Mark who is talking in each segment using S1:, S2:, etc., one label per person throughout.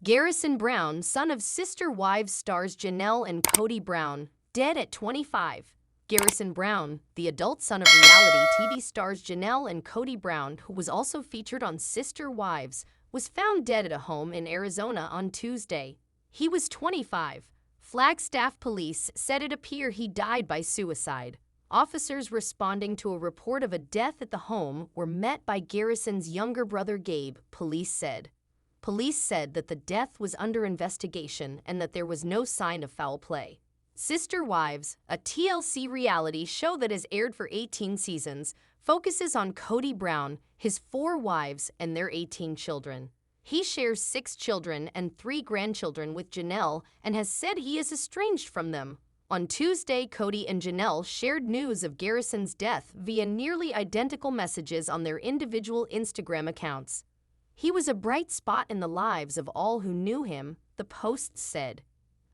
S1: Garrison Brown, son of Sister Wives stars Janelle and Kody Brown, dead at 25. Garrison Brown, the adult son of reality TV stars Janelle and Kody Brown, who was also featured on Sister Wives, was found dead at a home in Arizona on Tuesday. He was 25. Flagstaff police said it appeared he died by suicide. Officers responding to a report of a death at the home were met by Garrison's younger brother Gabe, police said. Police said that the death was under investigation and that there was no sign of foul play. Sister Wives, a TLC reality show that has aired for 18 seasons, focuses on Kody Brown, his 4 wives, and their 18 children. He shares 6 children and 3 grandchildren with Janelle and has said he is estranged from them. On Tuesday, Kody and Janelle shared news of Garrison's death via nearly identical messages on their individual Instagram accounts. "He was a bright spot in the lives of all who knew him," the post said.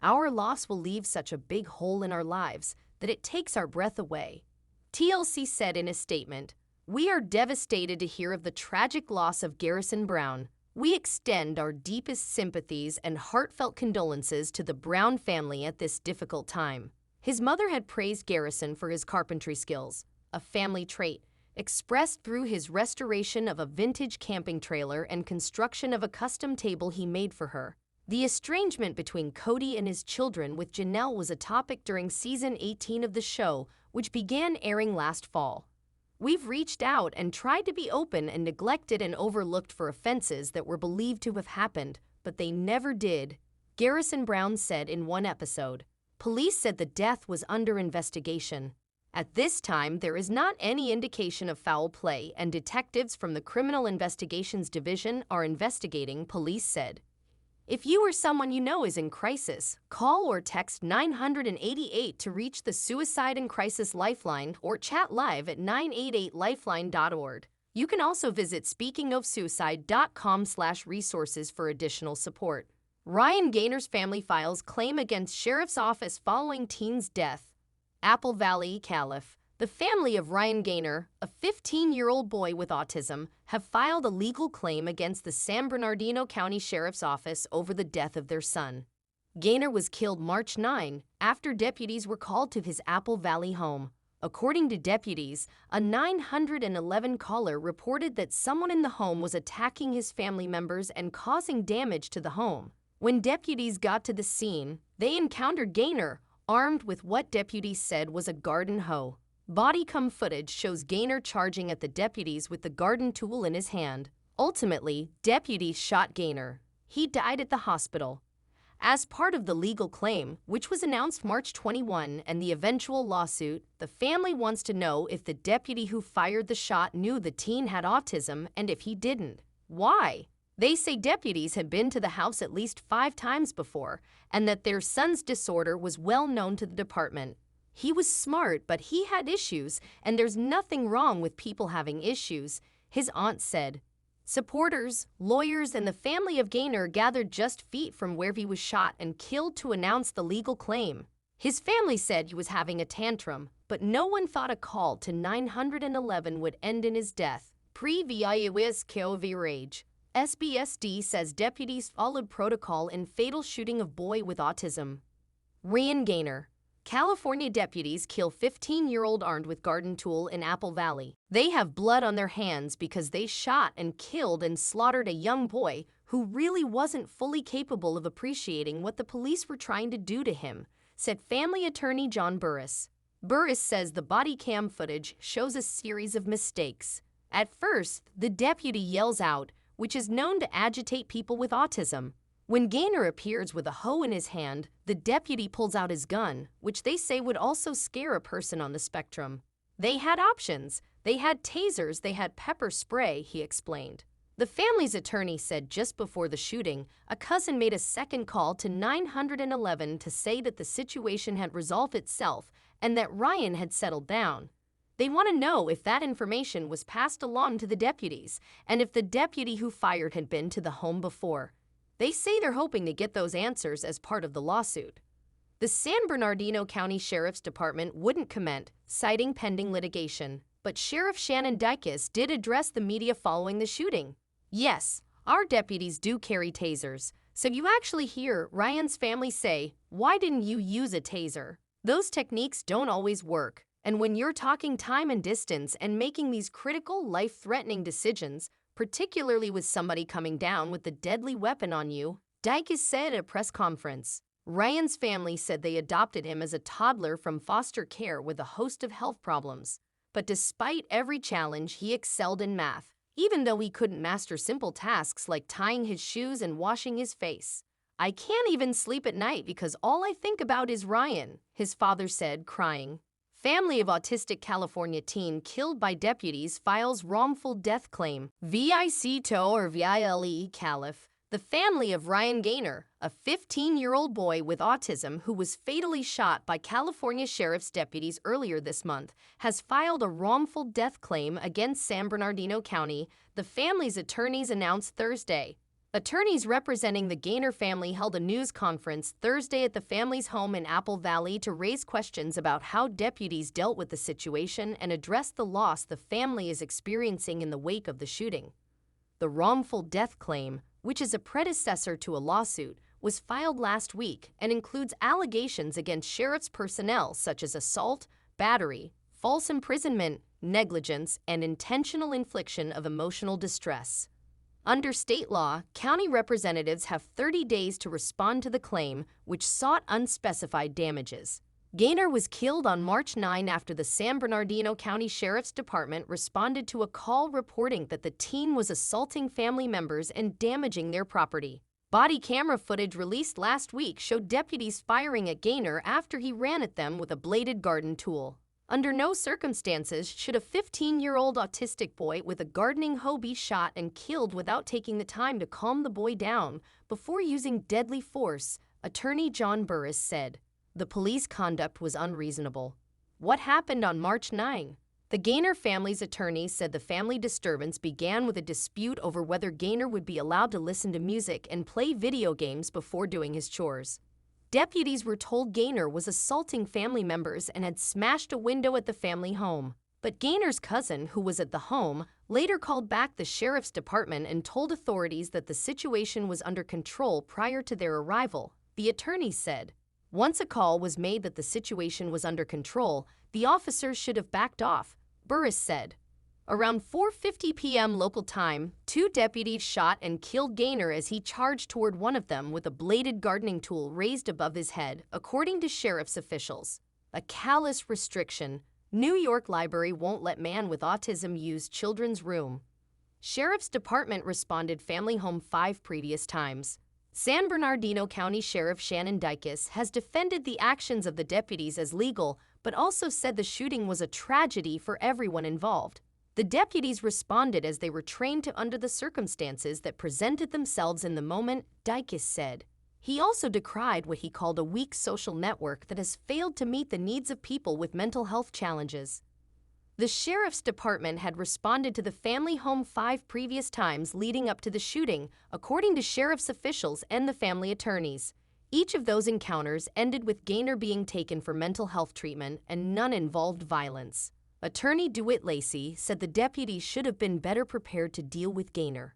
S1: "Our loss will leave such a big hole in our lives that it takes our breath away." TLC said in a statement, "We are devastated to hear of the tragic loss of Garrison Brown. We extend our deepest sympathies and heartfelt condolences to the Brown family at this difficult time." His mother had praised Garrison for his carpentry skills, a family trait expressed through his restoration of a vintage camping trailer and construction of a custom table he made for her. The estrangement between Kody and his children with Janelle was a topic during season 18 of the show, which began airing last fall. "We've reached out and tried to be open and neglected and overlooked for offenses that were believed to have happened, but they never did," Garrison Brown said in one episode. Police said the death was under investigation. At this time, there is not any indication of foul play, and detectives from the Criminal Investigations Division are investigating, police said. If you or someone you know is in crisis, call or text 988 to reach the Suicide and Crisis Lifeline or chat live at 988lifeline.org. You can also visit speakingofsuicide.com/resources for additional support. Ryan Gaynor's family files claim against Sheriff's Office following teen's death. Apple Valley, Calif. The family of Ryan Gaynor, a 15-year-old boy with autism, have filed a legal claim against the San Bernardino County Sheriff's Office over the death of their son. Gaynor was killed March 9 after deputies were called to his Apple Valley home. According to deputies, a 911 caller reported that someone in the home was attacking his family members and causing damage to the home. When deputies got to the scene, they encountered Gaynor, armed with what deputies said was a garden hoe. Body-cam footage shows Gaynor charging at the deputies with the garden tool in his hand. Ultimately, deputies shot Gaynor. He died at the hospital. As part of the legal claim, which was announced March 21, and the eventual lawsuit, the family wants to know if the deputy who fired the shot knew the teen had autism and if he didn't, why? They say deputies had been to the house at least 5 times before and that their son's disorder was well known to the department. "He was smart, but he had issues, and there's nothing wrong with people having issues," his aunt said. Supporters, lawyers, and the family of Gaynor gathered just feet from where he was shot and killed to announce the legal claim. His family said he was having a tantrum, but no one thought a call to 911 would end in his death. Previous rage. SBSD says deputies followed protocol in fatal shooting of boy with autism. Ryan Gaynor. California deputies kill 15-year-old armed with garden tool in Apple Valley. They have blood on their hands because they shot and killed and slaughtered a young boy who really wasn't fully capable of appreciating what the police were trying to do to him, said family attorney John Burris. Burris says the body cam footage shows a series of mistakes. At first, the deputy yells out, which is known to agitate people with autism. When Gaynor appears with a hoe in his hand, the deputy pulls out his gun, which they say would also scare a person on the spectrum. They had options. They had tasers, they had pepper spray, he explained. The family's attorney said just before the shooting, a cousin made a second call to 911 to say that the situation had resolved itself and that Ryan had settled down. They want to know if that information was passed along to the deputies and if the deputy who fired had been to the home before. They say they're hoping to get those answers as part of the lawsuit. The San Bernardino County Sheriff's Department wouldn't comment, citing pending litigation, but Sheriff Shannon Dykes did address the media following the shooting. "Yes, our deputies do carry tasers. So you actually hear Ryan's family say, "Why didn't you use a taser?" Those techniques don't always work. And when you're talking time and distance and making these critical, life-threatening decisions, particularly with somebody coming down with the deadly weapon on you, Dykes said at a press conference. Ryan's family said they adopted him as a toddler from foster care with a host of health problems. But despite every challenge, he excelled in math, even though he couldn't master simple tasks like tying his shoes and washing his face. "I can't even sleep at night because all I think about is Ryan," his father said, crying. Family of autistic California teen killed by deputies files wrongful death claim. VIC-TO Calif. The family of Ryan Gaynor, a 15-year-old boy with autism who was fatally shot by California Sheriff's deputies earlier this month, has filed a wrongful death claim against San Bernardino County, the family's attorneys announced Thursday. Attorneys representing the Gaynor family held a news conference Thursday at the family's home in Apple Valley to raise questions about how deputies dealt with the situation and address the loss the family is experiencing in the wake of the shooting. The wrongful death claim, which is a predecessor to a lawsuit, was filed last week and includes allegations against sheriff's personnel such as assault, battery, false imprisonment, negligence, and intentional infliction of emotional distress. Under state law, county representatives have 30 days to respond to the claim, which sought unspecified damages. Gaynor was killed on March 9 after the San Bernardino County Sheriff's Department responded to a call reporting that the teen was assaulting family members and damaging their property. Body camera footage released last week showed deputies firing at Gaynor after he ran at them with a bladed garden tool. Under no circumstances should a 15-year-old autistic boy with a gardening hoe be shot and killed without taking the time to calm the boy down before using deadly force, Attorney John Burris said. The police conduct was unreasonable. What happened on March 9? The Gaynor family's attorney said the family disturbance began with a dispute over whether Gaynor would be allowed to listen to music and play video games before doing his chores. Deputies were told Gaynor was assaulting family members and had smashed a window at the family home. But Gaynor's cousin, who was at the home, later called back the sheriff's department and told authorities that the situation was under control prior to their arrival, the attorney said. Once a call was made that the situation was under control, the officers should have backed off, Burris said. Around 4:50 p.m. local time, 2 deputies shot and killed Gaynor as he charged toward one of them with a bladed gardening tool raised above his head, according to sheriff's officials. A callous restriction. New York Library won't let man with autism use children's room. Sheriff's Department responded family home 5 previous times. San Bernardino County Sheriff Shannon Dykes has defended the actions of the deputies as legal, but also said the shooting was a tragedy for everyone involved. The deputies responded as they were trained to under the circumstances that presented themselves in the moment, Dykes said. He also decried what he called a weak social network that has failed to meet the needs of people with mental health challenges. The sheriff's department had responded to the family home 5 previous times leading up to the shooting, according to sheriff's officials and the family attorneys. Each of those encounters ended with Gaynor being taken for mental health treatment and none involved violence. Attorney DeWitt Lacey said the deputies should have been better prepared to deal with Gaynor.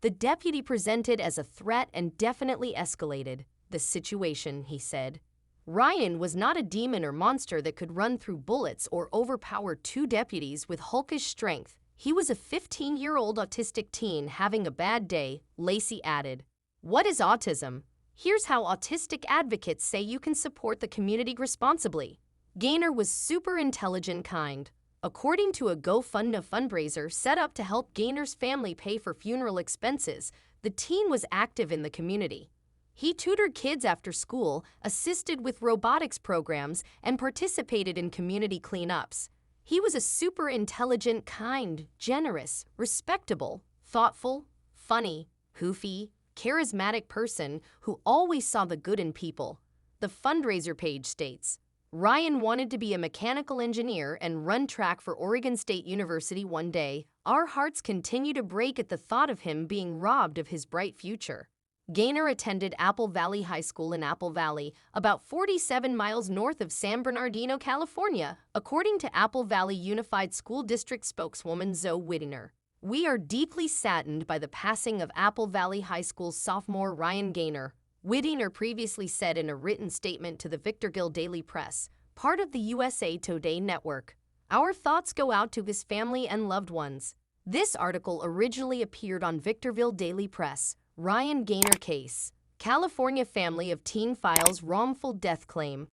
S1: The deputy presented as a threat and definitely escalated the situation, he said. Ryan was not a demon or monster that could run through bullets or overpower 2 deputies with hulkish strength. He was a 15-year-old autistic teen having a bad day, Lacey added. What is autism? Here's how autistic advocates say you can support the community responsibly. Gaynor was super intelligent kind. According to a GoFundMe fundraiser set up to help Gaynor's family pay for funeral expenses, the teen was active in the community. He tutored kids after school, assisted with robotics programs, and participated in community cleanups. He was a super intelligent, kind, generous, respectable, thoughtful, funny, goofy, charismatic person who always saw the good in people. The fundraiser page states, Ryan wanted to be a mechanical engineer and run track for Oregon State University one day. Our hearts continue to break at the thought of him being robbed of his bright future. Gaynor attended Apple Valley High School in Apple Valley, about 47 miles north of San Bernardino, California, according to Apple Valley Unified School District spokeswoman Zoe Whittier. We are deeply saddened by the passing of Apple Valley High School sophomore Ryan Gaynor, Whittier previously said in a written statement to the Victorville Daily Press, part of the USA Today network. Our thoughts go out to his family and loved ones. This article originally appeared on Victorville Daily Press. Ryan Gaynor case. California family of teen files wrongful death claim.